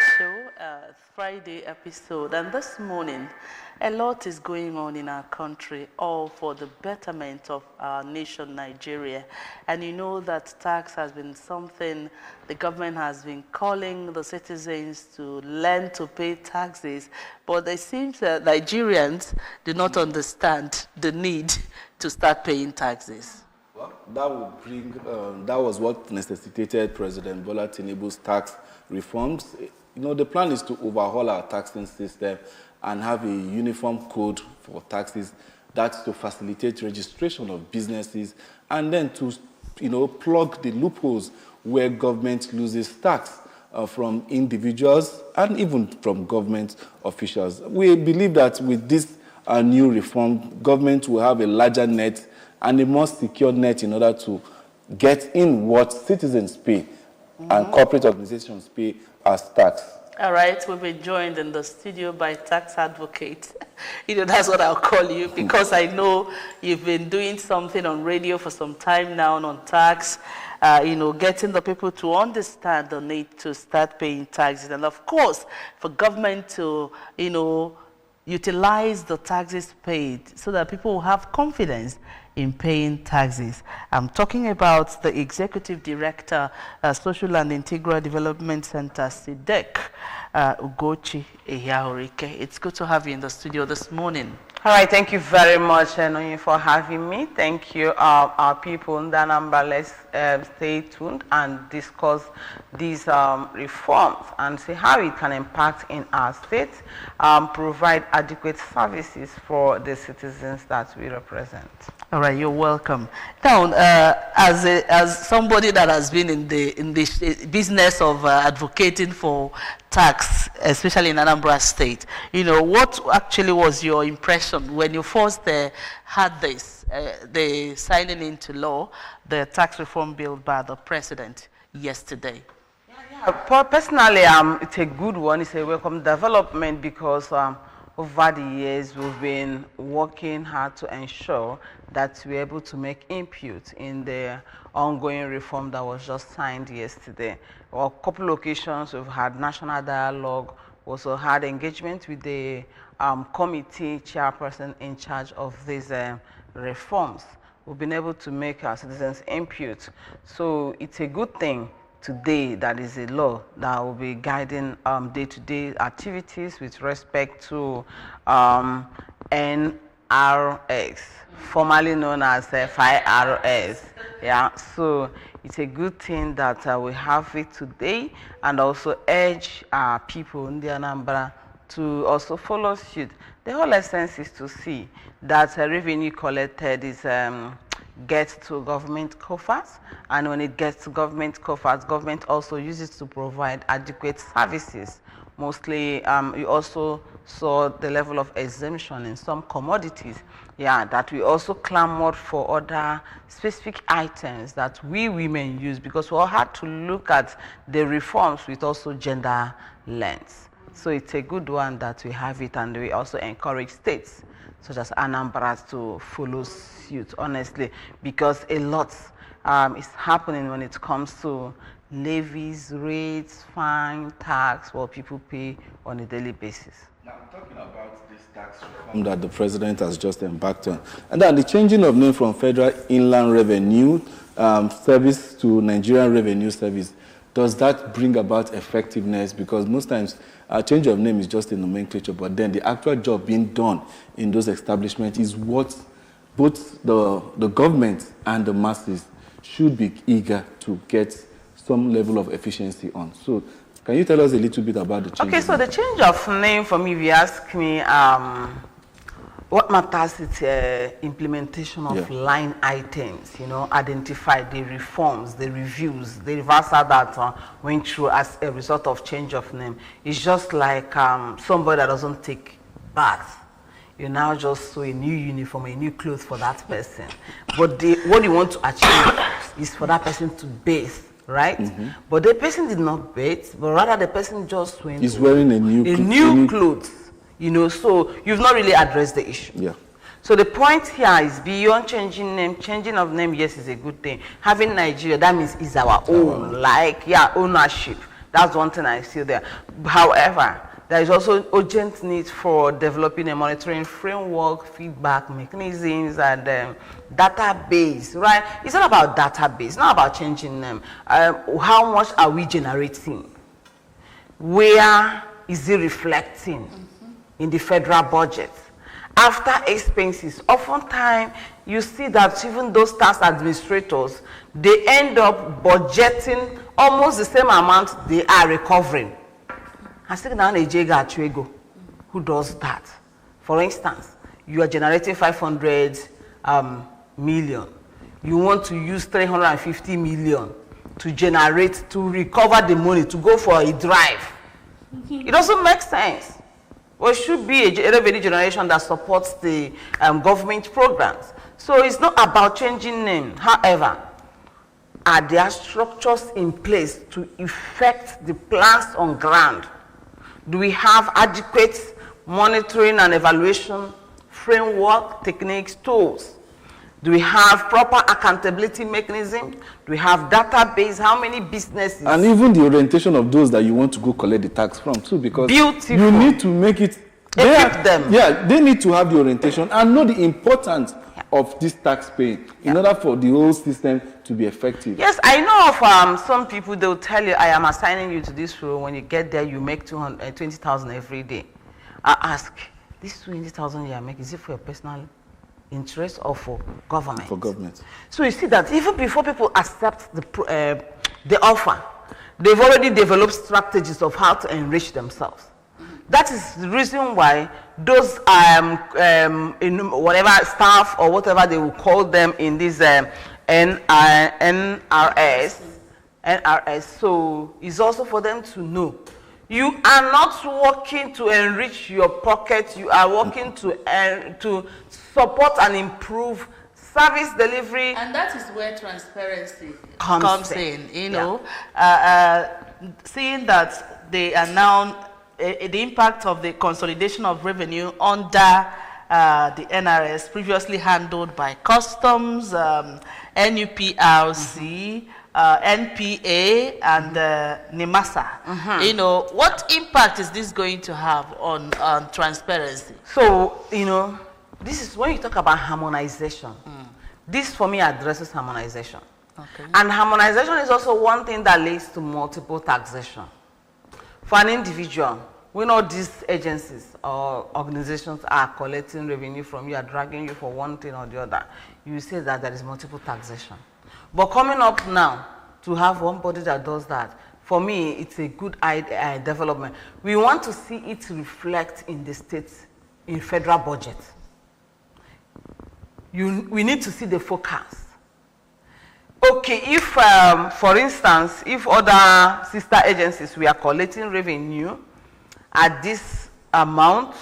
show, Friday episode, and this morning a lot is going on in our country, all for the betterment of our nation, Nigeria. And you know that tax has been something the government has been calling the citizens to learn to pay taxes, but it seems that Nigerians do not understand the need to start paying taxes. Well, that would bring, that was what necessitated President Bola Tinubu's tax reforms. You know, the plan is to overhaul our taxing system and have a uniform code for taxes. That's to facilitate registration of businesses and then to, you know, plug the loopholes where government loses tax from individuals and even from government officials. We believe that with this new reform, government will have a larger net and a more secure net in order to get in what citizens pay and corporate organizations pay as tax. All right, we've been joined in the studio by tax advocate. You know, that's what I'll call you, because I know you've been doing something on radio for some time now on tax, you know, getting the people to understand the need to start paying taxes. And of course, for government to, you know, utilize the taxes paid so that people will have confidence in paying taxes. I'm talking about the Executive Director, Social and Integral Development Center, SIDEC, Ugochi Ehiahorike. It's good to have you in the studio this morning. All right, thank you very much, Enoyi, for having me. Thank you, our people in Anambra. Let's stay tuned and discuss these reforms and see how it can impact in our state, provide adequate services for the citizens that we represent. All right, you're welcome. Now, as somebody that has been in the business of advocating for tax, especially in Anambra State, you know, what actually was your impression when you first had this, the signing into law, the tax reform bill by the president yesterday? Personally, it's a good one. It's a welcome development because over the years we've been working hard to ensure that we're able to make input in the ongoing reform that was just signed yesterday. On a couple of occasions we've had national dialogue, also had engagement with the committee chairperson in charge of these reforms. We've been able to make our citizens input. So it's a good thing today that is a law that will be guiding day-to-day activities with respect to NRX, formerly known as FIRS. Yeah, so it's a good thing that we have it today, and also urge our people in the Anambra to also follow suit. The whole essence is to see that revenue collected is gets to government coffers, and when it gets to government coffers, government also uses to provide adequate services. Mostly, you also saw the level of exemption in some commodities, yeah, that we also clamored for other specific items that we women use, because we all had to look at the reforms with also gender lens. So it's a good one that we have it, and we also encourage states such as Anambra to follow suit, honestly, because a lot is happening when it comes to levies, rates, fine, tax, what people pay on a daily basis. Now, talking about this tax reform that the president has just embarked on, and then the changing of name from Federal Inland Revenue Service to Nigerian Revenue Service, does that bring about effectiveness? Because most times a change of name is just a nomenclature, but then the actual job being done in those establishments is what both the government and the masses should be eager to get some level of efficiency on. So can you tell us a little bit about the change? Okay, so the change of name, for me, if you ask me, what matters is implementation of line items, you know, identify the reforms, the reviews, the reversal that went through as a result of change of name. It's just like somebody that doesn't take bath. You now just sew a new uniform, a new clothes for that person. But what you want to achieve is for that person to bathe, right? But the person did not bathe, but rather the person just went. He's wearing a new clothes. You know, so you've not really addressed the issue. Yeah. So the point here is beyond changing name, changing of name, yes, is a good thing. Having Nigeria, that means is our own, like, yeah, ownership. That's one thing I see there. However, there is also urgent need for developing a monitoring framework, feedback mechanisms, and database, right? It's not about database, it's not about changing them. How much are we generating? Where is it reflecting in the federal budget? After expenses, oftentimes you see that even those tax administrators, they end up budgeting almost the same amount they are recovering. I think now who does that? For instance, you are generating 500 million. You want to use 350 million to recover the money, to go for a drive. It doesn't make sense. Well, it should be a revenue generation that supports the government programs. So it's not about changing name. However, are there structures in place to effect the plans on ground? Do we have adequate monitoring and evaluation framework, techniques, tools? Do we have proper accountability mechanism? Do we have database? How many businesses? And even the orientation of those that you want to go collect the tax from too, because beautiful. You need to make it. Equip them. Yeah, they need to have the orientation and know the importance of this tax paying in order for the whole system to be effective. Yes, I know of some people, they'll tell you, I am assigning you to this role. When you get there, you make 20,000 every day. I ask, this 20,000 you are making, is it for your personal interest or for government? For government. So you see that even before people accept the offer, they've already developed strategies of how to enrich themselves. That is the reason why those in whatever staff or whatever they will call them in this NRS, so it's also for them to know you are not working to enrich your pocket, you are working to support and improve service delivery. And that is where transparency comes in, you know. Seeing that they are now the impact of the consolidation of revenue under the NRS, previously handled by Customs, NUPRC, NPA, and NIMASA. You know, what impact is this going to have on transparency? So, you know, this is when you talk about harmonization. This, for me, addresses harmonization. Okay. And harmonization is also one thing that leads to multiple taxation. For an individual, when all these agencies or organizations are collecting revenue from you, are dragging you for one thing or the other, you say that there is multiple taxation. But coming up now, to have one body that does that, for me, it's a good development. We want to see it reflect in the states, in federal budget. We need to see the forecast. Okay, if, for instance, if other sister agencies, we are collecting revenue at this amount,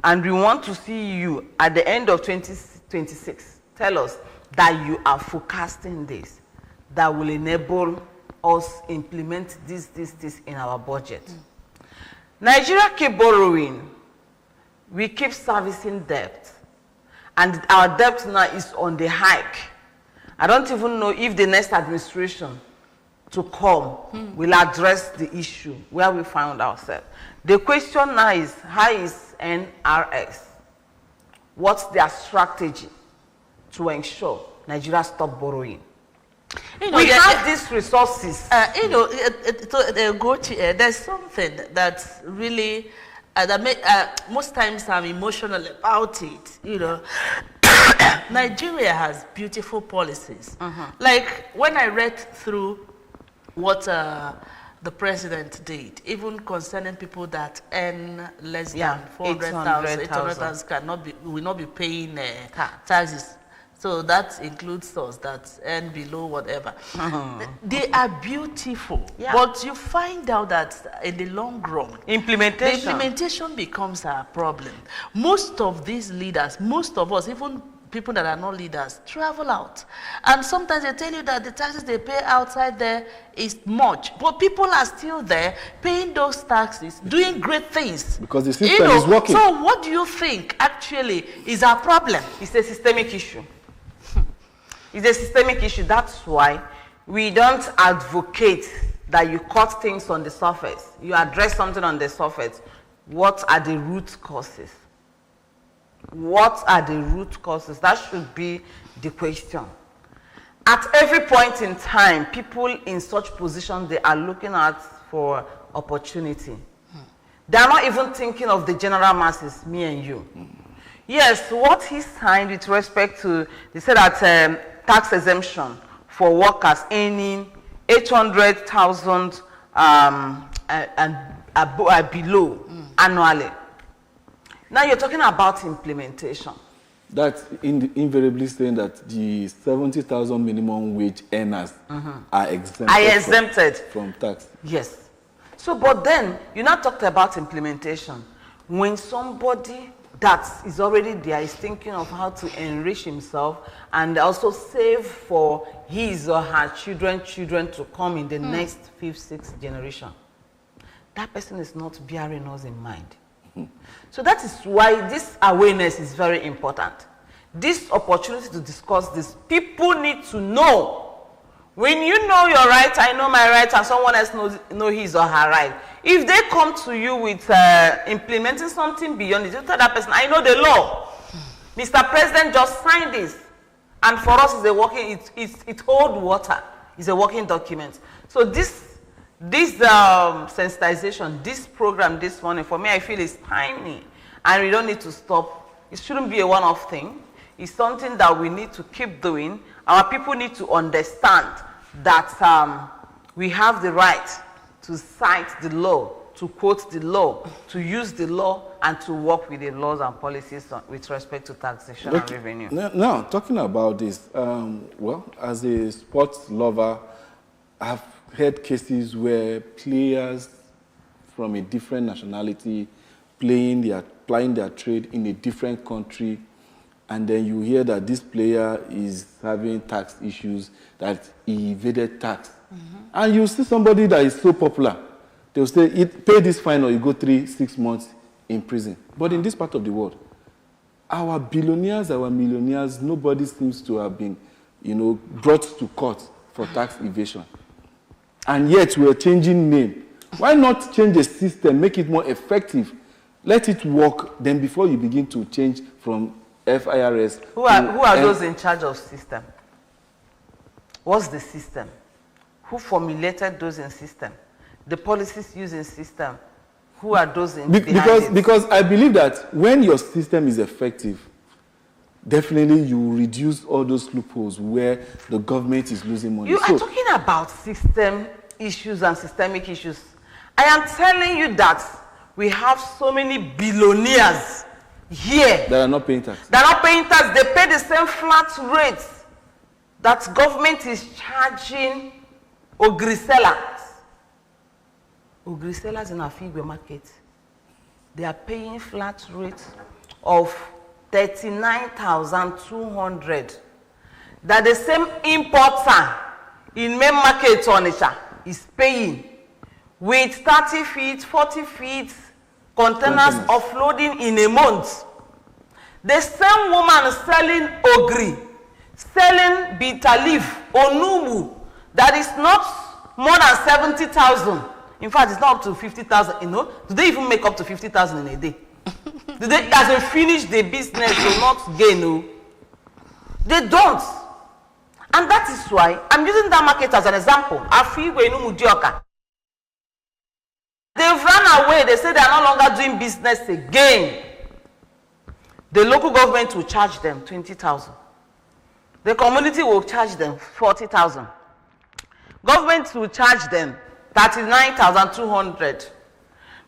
and we want to see you at the end of 2026, tell us that you are forecasting this, that will enable us implement this in our budget. Nigeria keep borrowing, we keep servicing debt, and our debt now is on the hike. I don't even know if the next administration to come will address the issue where we found ourselves. The question now is, how is NRS? What's their strategy to ensure Nigeria stop borrowing? You know, we have these resources. You know, there's something that's really, most times I'm emotional about it, you know. Nigeria has beautiful policies. Like when I read through what the president did, even concerning people that earn less than 400,000, 800,000 will not be paying taxes. So that includes us that earn below whatever. They are beautiful, but you find out that in the long run, the implementation becomes a problem. Most of these leaders, most of us, even people that are not leaders, travel out. And sometimes they tell you that the taxes they pay outside there is much. But people are still there paying those taxes, doing great things. Because the system is working. So what do you think actually is our problem? It's a systemic issue. It's a systemic issue. That's why we don't advocate that you cut things on the surface, you address something on the surface. What are the root causes? What are the root causes? That should be the question. At every point in time, people in such positions, they are looking at for opportunity. They are not even thinking of the general masses, me and you. Yes, what he signed with respect to, they said that tax exemption for workers earning 800,000 and below annually. Now you're talking about implementation. That's invariably saying that the 70,000 minimum wage earners are exempted from tax. Yes. So, but then you now talked about implementation. When somebody that is already there is thinking of how to enrich himself and also save for his or her children to come in the next 5th, 6th generation, that person is not bearing us in mind. So that is why this awareness is very important. This opportunity to discuss this, people need to know. When you know your right, I know my right, and someone else know his or her right. If they come to you with implementing something beyond it, you tell that person, I know the law. Mr. President just signed this. And for us, it's a working, it holds water. It's a working document. So this sensitization, this program this morning, for me, I feel is timely. And we don't need to stop. It shouldn't be a one-off thing. It's something that we need to keep doing. Our people need to understand that we have the right to cite the law, to quote the law, to use the law, and to work with the laws and policies with respect to taxation and revenue. Now, talking about this, well, as a sports lover, I've heard cases where players from a different nationality plying their trade in a different country, and then you hear that this player is having tax issues, that he evaded tax. And you see somebody that is so popular, they'll say, pay this fine or you go 3-6 months in prison. But in this part of the world, our billionaires, our millionaires, nobody seems to have been, brought to court for tax evasion. And yet we're changing name. Why not change the system, make it more effective? Let it work, then before you begin to change from FIRS. Who are those in charge of system? What's the system? Who formulated those in system? The policies used in system. Who are those in because I believe that when your system is effective, definitely you reduce all those loopholes where the government is losing money. You are talking about system issues and systemic issues. I am telling you that we have so many billionaires here that are not paying tax. They are not paying tax. They pay the same flat rates that government is charging ogri sellers. Ogri sellers in Afigwe market, they are paying flat rates of 39,200. That the same importer in main market Onitsha is paying with 30 feet, 40 feet containers offloading in a month. The same woman selling ogri, selling bitter leaf, onubu, that is not more than 70,000. In fact, it's not up to 50,000, Do they even make up to 50,000 in a day? Do they, as they finish the business, will not gain, no? They don't. And that is why I'm using that market as an example. They've run away. They say they are no longer doing business again. The local government will charge them 20,000. The community will charge them 40,000. Government will charge them 39,200.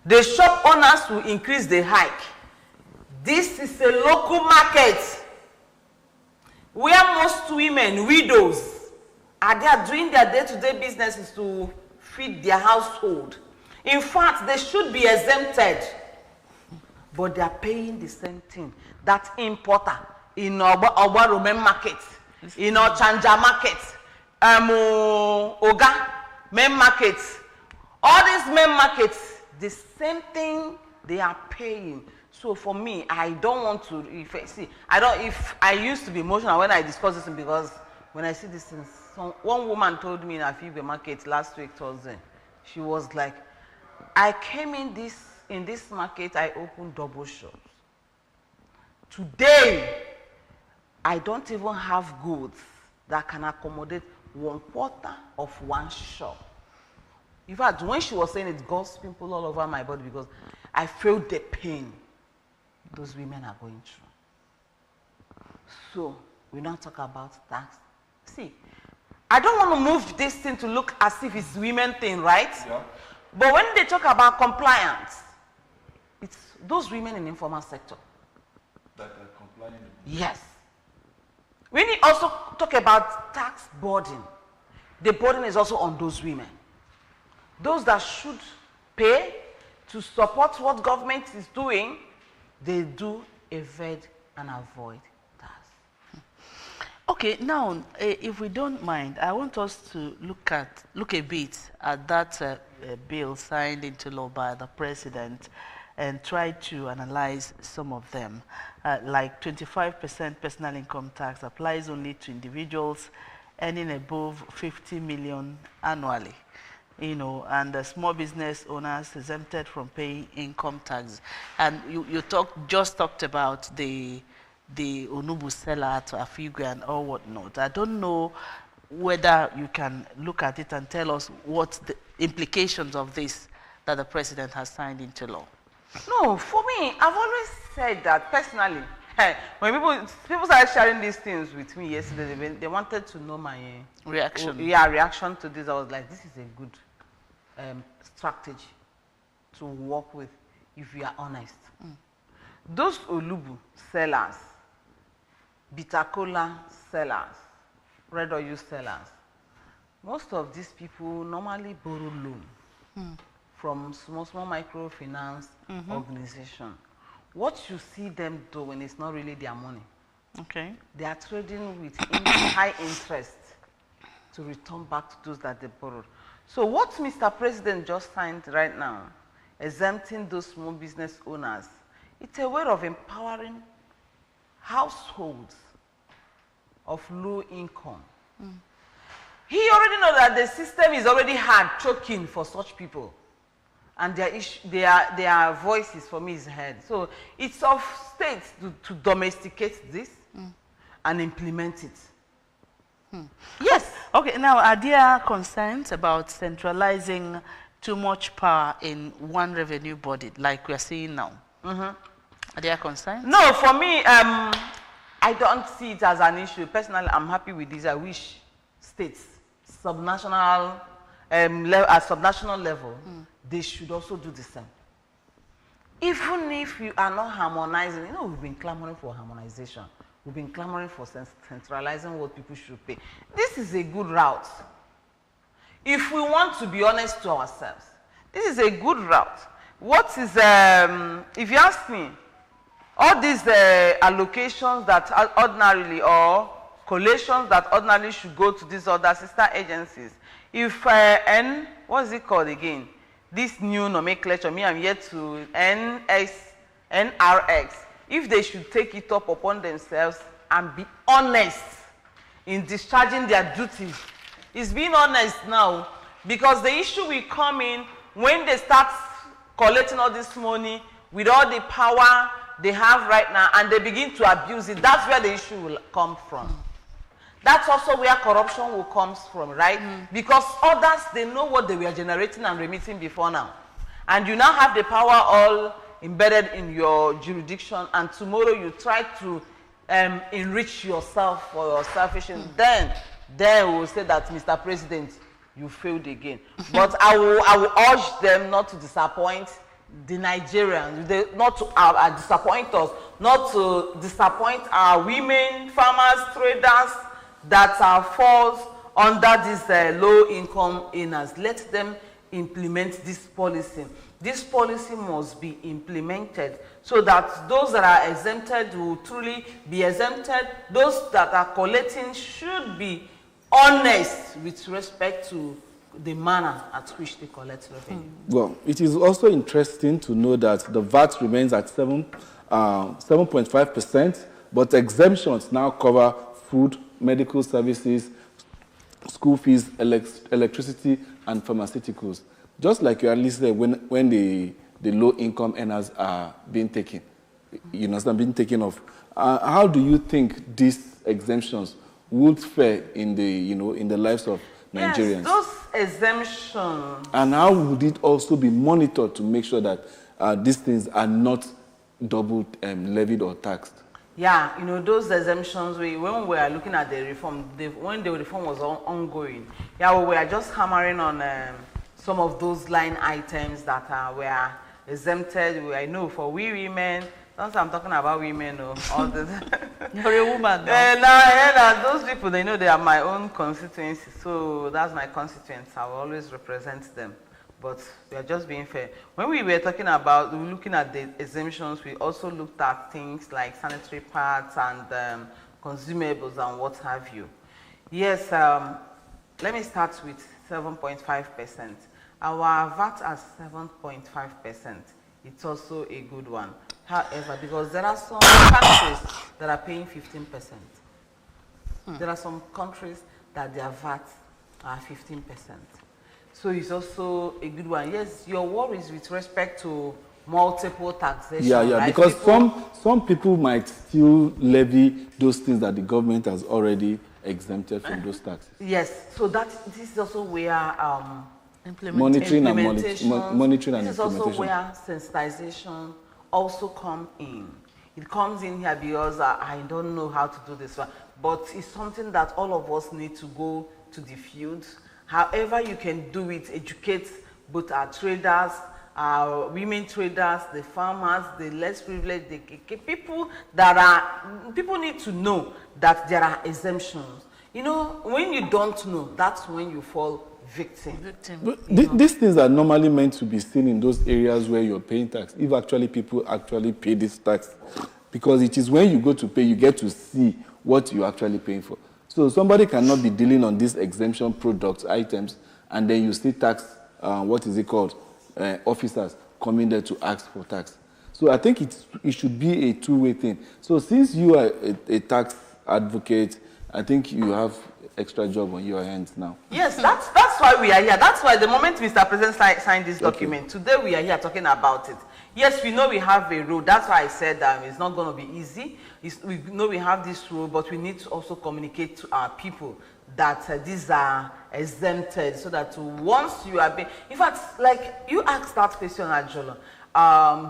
The shop owners will increase the hike. This is a local market where most women, widows, are there doing their day-to-day businesses to feed their household. In fact, they should be exempted, but they are paying the same thing. That importer in our Roman market, in our Chanja market, Oga main markets, all these main markets, the same thing they are paying. So for me, I don't want to, if I used to be emotional when I discuss this because when I see these things, one woman told me in a Fibe market last week, Thursday, she was like, I came in this market, I opened double shops. Today, I don't even have goods that can accommodate 1/4 of one shop. In fact, when she was saying it, God's pimple all over my body because I felt the pain those women are going through. So, we now talk about tax. See, I don't want to move this thing to look as if it's women thing, right? Yeah. But when they talk about compliance, it's those women in the informal sector. That are complying. Yes. We need also talk about tax burden. The burden is also on those women. Those that should pay to support what government is doing, they do evade and avoid tax. Okay, now, if we don't mind, I want us to look a bit at that bill signed into law by the president and try to analyze some of them. Like 25% personal income tax applies only to individuals earning above 50 million annually, you know, and the small business owners exempted from paying income tax. And you just talked about the Onubu seller to Afigwe and all whatnot. I don't know whether you can look at it and tell us what the implications of this that the president has signed into law. No, for me, I've always said that personally. When people started sharing these things with me yesterday, they wanted to know my reaction. Reaction to this. I was like, this is a good strategy to work with if you are honest. Those Olubu sellers, bitter cola sellers, red oil sellers, most of these people normally borrow loan from small microfinance organization. What you see them doing is not really their money. Okay. They are trading with high interest to return back to those that they borrowed. So what Mr. President just signed right now, exempting those small business owners, it's a way of empowering households of low income. He already knows that the system is already hard, choking for such people. And their voices for me is heard. So it's of states to domesticate this and implement it. Yes. Okay, now are there concerns about centralizing too much power in one revenue body like we are seeing now? Are there concerns? No, for me, I don't see it as an issue. Personally, I'm happy with this. I wish states, subnational level, they should also do the same. Even if you are not harmonizing, you know, we've been clamoring for harmonization. We've been clamoring for centralizing what people should pay. This is a good route. If we want to be honest to ourselves, this is a good route. What is, if you ask me, all these allocations that ordinarily or collations that ordinarily should go to these other sister agencies, if what is it called again? This new nomenclature, me, I'm yet to NRX. If they should take it up upon themselves and be honest in discharging their duties. It's being honest now, because the issue will come in when they start collecting all this money with all the power they have right now and they begin to abuse it. That's where the issue will come from. That's also where corruption will come from, right? Because others, they know what they were generating and remitting before now. And you now have the power all embedded in your jurisdiction, and tomorrow you try to enrich yourself for your selfish, then we will say that, Mr. President, you failed again. But I will urge them not to disappoint the Nigerians, not to disappoint us, not to disappoint our women, farmers, traders, that falls under these low-income earners. Let them implement this policy. This policy must be implemented so that those that are exempted will truly be exempted. Those that are collecting should be honest with respect to the manner at which they collect revenue. Well, it is also interesting to know that the VAT remains at 7.5%, but exemptions now cover food, medical services, school fees, electricity, and pharmaceuticals. Just like you at said, when the low-income earners are being taken, being taken off. How do you think these exemptions would fare in the lives of Nigerians? Yes, those exemptions. And how would it also be monitored to make sure that these things are not double levied or taxed? Yeah, those exemptions, when we were looking at the reform, when the reform was ongoing, we were just hammering on some of those line items that were exempted. I know for we women, don't say I'm talking about women, all this. You're a woman now. Those people, they know they are my own constituency, so that's my constituents. I will always represent them. But we are just being fair. When we were looking at the exemptions, we also looked at things like sanitary pads and consumables and what have you. Yes, let me start with 7.5%. Our VAT at 7.5%, it's also a good one. However, because there are some countries that are paying 15%. There are some countries that their VAT are 15%. So it's also a good one. Yes, your worries with respect to multiple taxation. Yeah, right? because some people might still levy those things that the government has already exempted from those taxes. Yes, so this is also where monitoring and implementation. This is also where sensitization also come in. It comes in here because I don't know how to do this one, but it's something that all of us need to go to the field. However you can do it, educate both our traders, our women traders, the farmers, the less privileged, the people people need to know that there are exemptions. When you don't know, that's when you fall victim. But these things are normally meant to be seen in those areas where you're paying tax, if actually people actually pay this tax. Because it is when you go to pay, you get to see what you're actually paying for. So somebody cannot be dealing on these exemption products, items, and then you see tax, officers coming there to ask for tax. So I think it should be a two-way thing. So since you are a tax advocate, I think you have extra job on your hands now. Yes, that's why we are here. That's why the moment Mr. President signed this document, today we are here talking about it. Yes, we know we have a rule. That's why I said it's not going to be easy. We know we have this rule, but we need to also communicate to our people that these are exempted, so that once you are being... In fact, like you asked that question, Ajolo,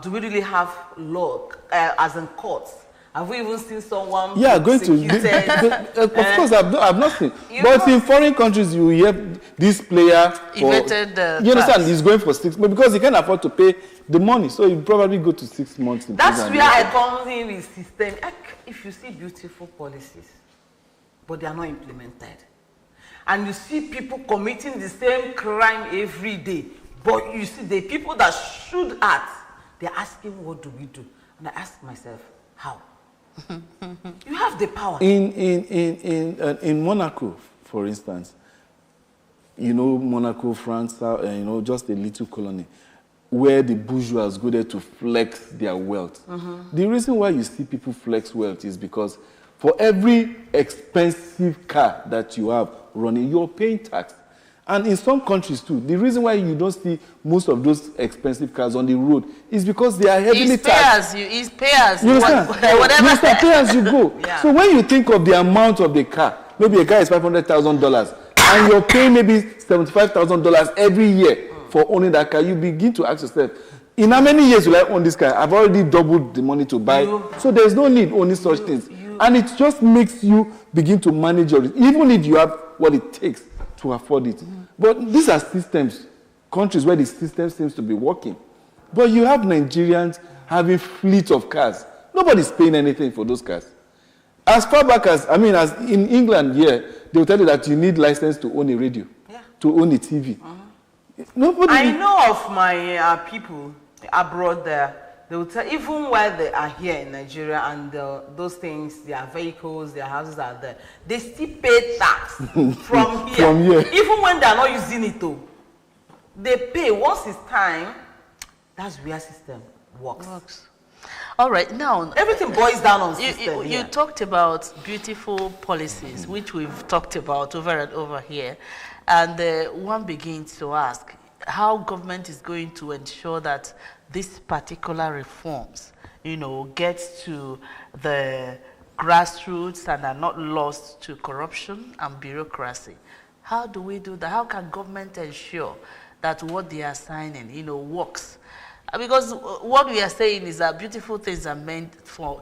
do we really have law as in courts? Have we even seen someone going to... of course, I've not seen. But in foreign countries, you hear this player... Evicted you understand? He's going for 6 months because he can't afford to pay the money. So you probably go to 6 months. That's where I come in with system. If you see beautiful policies, but they are not implemented, and you see people committing the same crime every day, but you see the people that should act, they're asking, what do we do? And I ask myself, how? You have the power. In Monaco, for instance, Monaco, France, just a little colony, where the bourgeois go there to flex their wealth. The reason why you see people flex wealth is because for every expensive car that you have running, you're paying tax. And in some countries too, the reason why you don't see most of those expensive cars on the road is because they are heavily taxed. It's pay as you understand? Whatever. You pay as you go. Yeah. So when you think of the amount of the car, maybe a car is $500,000, and you're paying maybe $75,000 every year for owning that car, you begin to ask yourself, in how many years will I own this car? I've already doubled the money to buy. So there's no need owning such things. And it just makes you begin to manage your risk, even if you have what it takes to afford it. But these are systems, countries where the system seems to be working. But you have Nigerians having fleet of cars. Nobody's paying anything for those cars. As far back as in England here, they will tell you that you need license to own a radio, to own a TV. Nobody. I know of my people abroad there. They will tell, even while they are here in Nigeria and those things, their vehicles, their houses are there, they still pay tax from here. Even when they are not using it, though, they pay. Once it's time, that's where system works. All right, now Everything boils down on you, system. you talked about beautiful policies, which we've talked about over and over here, and one begins to ask how government is going to ensure that these particular reforms, get to the grassroots and are not lost to corruption and bureaucracy. How do we do that? How can government ensure that what they are signing, works? Because what we are saying is that beautiful things are meant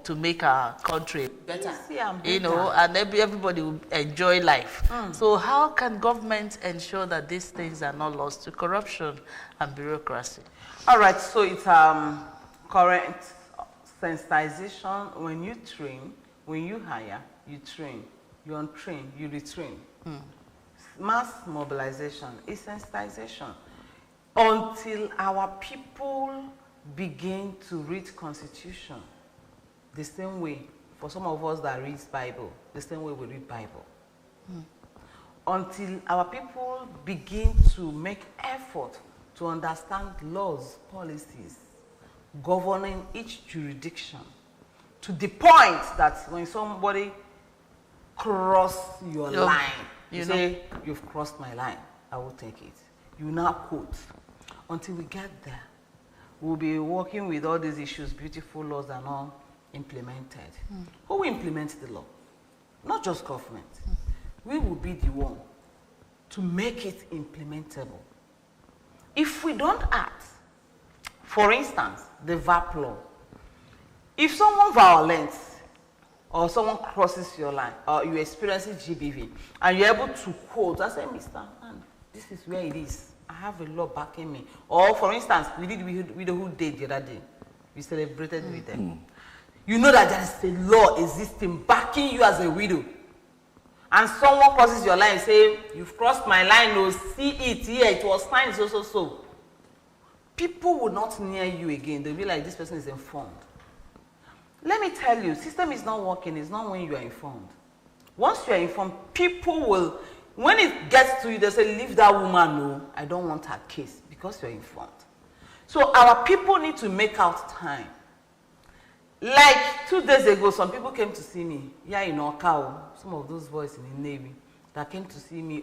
to make our country better, and everybody will enjoy life. So how can government ensure that these things are not lost to corruption and bureaucracy? All right, so it's current sensitization. When you train, when you hire, you train. You untrain, you retrain. Mass mobilization is sensitization. Until our people begin to read Constitution the same way, for some of us that reads Bible, the same way we read Bible. Until our people begin to make effort to understand laws, policies, governing each jurisdiction, to the point that when somebody cross your line, you say, you've crossed my line, I will take it. You now quote. Until we get there, we'll be working with all these issues, beautiful laws are not implemented. Who will implement the law? Not just government. We will be the one to make it implementable. If we don't act, for instance, the VAP law, if someone violates or someone crosses your line or you experience GBV and you're able to quote, I say, Mr. Man, this is where it is. I have a law backing me. Or for instance, we did Widowhood Day the other day. We celebrated with them. You know that there is a law existing backing you as a widow. And someone crosses your line and say, you've crossed my line, no, see it here, it was signed so. People will not near you again. They'll be like, this person is informed. Let me tell you, system is not working, it's not when you are informed. Once you are informed, people will, when it gets to you, they say, leave that woman, no, I don't want her case, because you're informed. So our people need to make out time. Like 2 days ago, some people came to see me, in Okao, some of those boys in the Navy, that came to see me,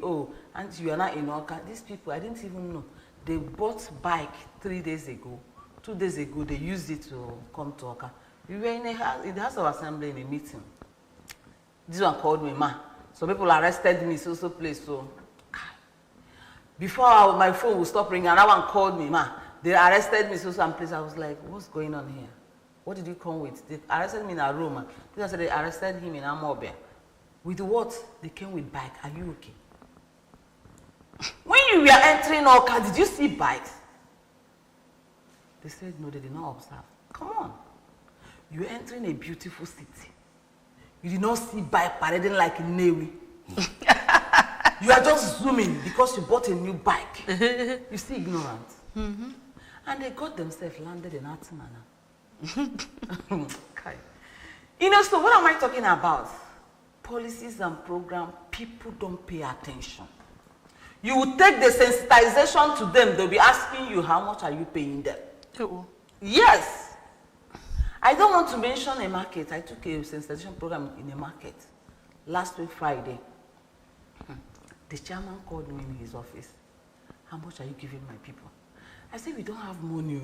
and you are not in Oka. These people, I didn't even know. They bought bike 3 days ago. 2 days ago, they used it to come to Oka. We were in the House of Assembly in a meeting. This one called me, ma. Some people arrested me, so place. So before my phone would stop ringing, another one called me, ma. They arrested me, so place. I was like, what's going on here? What did you come with? They arrested me in a room. Then I said they arrested him in Anambra. With what? They came with bike. Are you okay? When you were entering Oka, did you see bikes? They said no, they did not observe. Come on. You're entering a beautiful city. You did not see bike parading like in Newi. You are just zooming because you bought a new bike. You see ignorant. And they got themselves landed in Atimana. Okay. So what am I talking about? Policies and programs, people don't pay attention. You will take the sensitization to them, they'll be asking you how much are you paying them. Yes. I don't want to mention a market. I took a sensitization program in a market last week, Friday. The chairman called me in his office. How much are you giving my people? I said, we don't have money.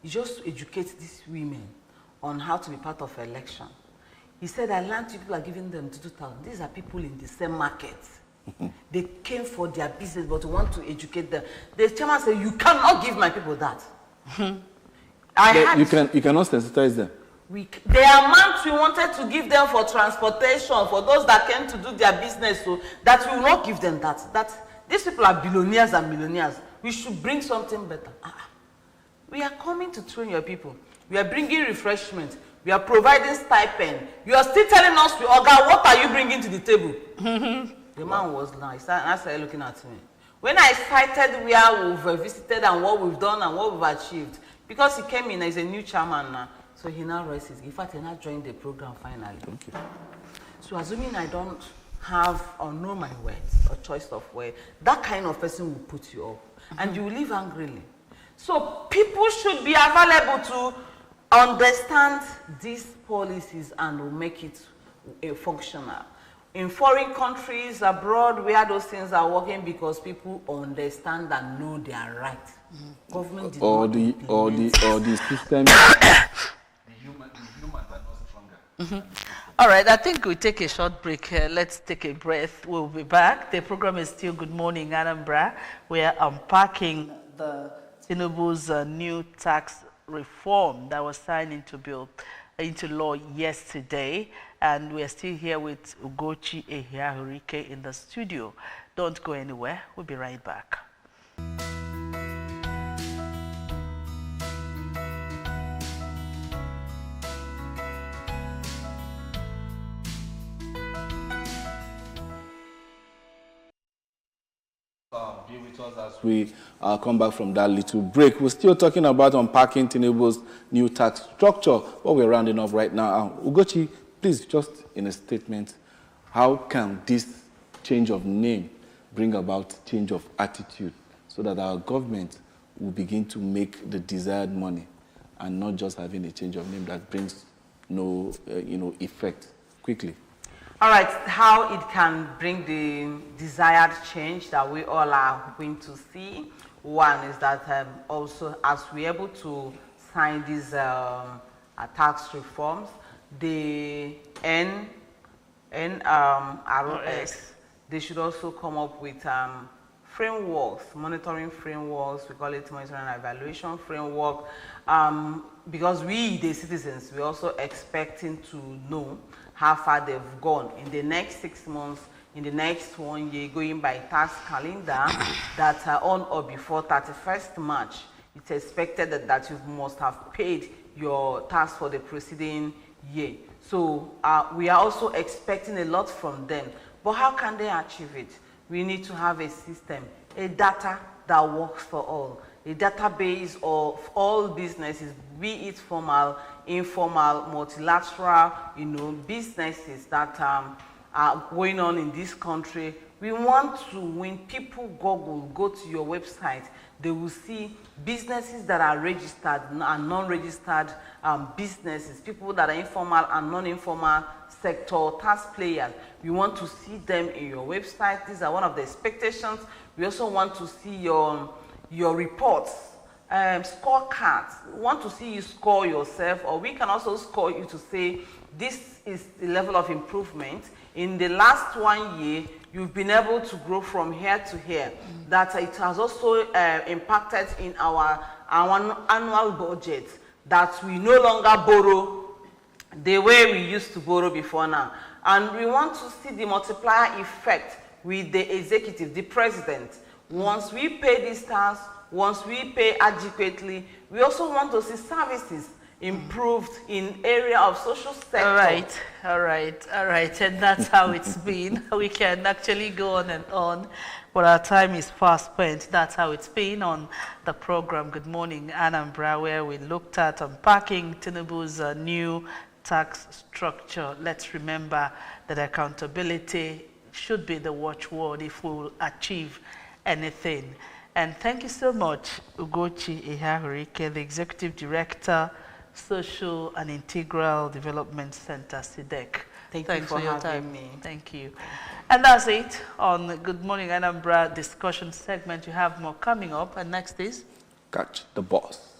You just educate these women on how to be part of election. He said, I learned people are giving them 2,000. These are people in the same market. They came for their business, but want to educate them. The chairman said, you cannot give my people that. You cannot sensitize them. The amount we wanted to give them for transportation, for those that came to do their business, so that we will not give them that. These people are billionaires and millionaires. We should bring something better. We are coming to train your people. We are bringing refreshment. We are providing stipend. You are still telling us, Oga, what are you bringing to the table? The man was nice. I started looking at me. When I cited where we've visited and what we've done and what we've achieved, because he came in as a new chairman now, so he now raised in fact, he now joined the program finally. Okay. So assuming I don't have or know my words or choice of words, that kind of person will put you up and you will live angrily. So people should be available to understand these policies and will make it functional. In foreign countries, abroad, where those things are working because people understand and know their rights. Government did or not the system. The humans are not stronger. All right, I think we'll take a short break. Let's take a breath. We'll be back. The program is still Good Morning Anambra. We are unpacking the Tinubu's new tax reform that was signed into law yesterday, and we are still here with Ugochi Ehiahurike in the studio. Don't go anywhere. We'll be right back. Be with us as we come back from that little break. We're still talking about unpacking Tinubu's new tax structure, but we're rounding off right now. Ugochi, please, just in a statement, how can this change of name bring about change of attitude so that our government will begin to make the desired money and not just having a change of name that brings no effect quickly? All right, how it can bring the desired change that we all are going to see. One is that also as we're able to sign these tax reforms, the NROS, they should also come up with frameworks, monitoring frameworks. We call it monitoring and evaluation framework, because we, the citizens, we're also expecting to know how far they've gone in the next 6 months, in the next 1 year, going by tax calendar that on or before 31st March, it's expected that you must have paid your tax for the preceding year. So we are also expecting a lot from them. But how can they achieve it? We need to have a system, a data that works for all, a database of all businesses, be it formal, informal, multilateral, businesses that are going on in this country. We want to, when people go to your website, they will see businesses that are registered and non-registered businesses, people that are informal and non-informal sector, tax players. We want to see them in your website. These are one of the expectations. We also want to see your reports, scorecards. We want to see you score yourself, or we can also score you to say this is the level of improvement. In the last 1 year, you've been able to grow from here to here. That it has also impacted in our annual budget, that we no longer borrow the way we used to borrow before now. And we want to see the multiplier effect with the executive, the president. Once we pay this tax, once we pay adequately, we also want to see services improved in area of social sector. All right. And that's how it's been. We can actually go on and on, but our time is fast spent. That's how it's been on the program Good Morning Anambra, where we looked at unpacking Tinubu's new tax structure. Let's remember that accountability should be the watchword if we will achieve anything. And thank you so much, Ugochi Ehiahurike, the Executive Director, Social and Integral Development Center, SIDEC. Thanks for your time. Thank you. And that's it on Good Morning Anambra discussion segment. You have more coming up, and next is Catch the Boss.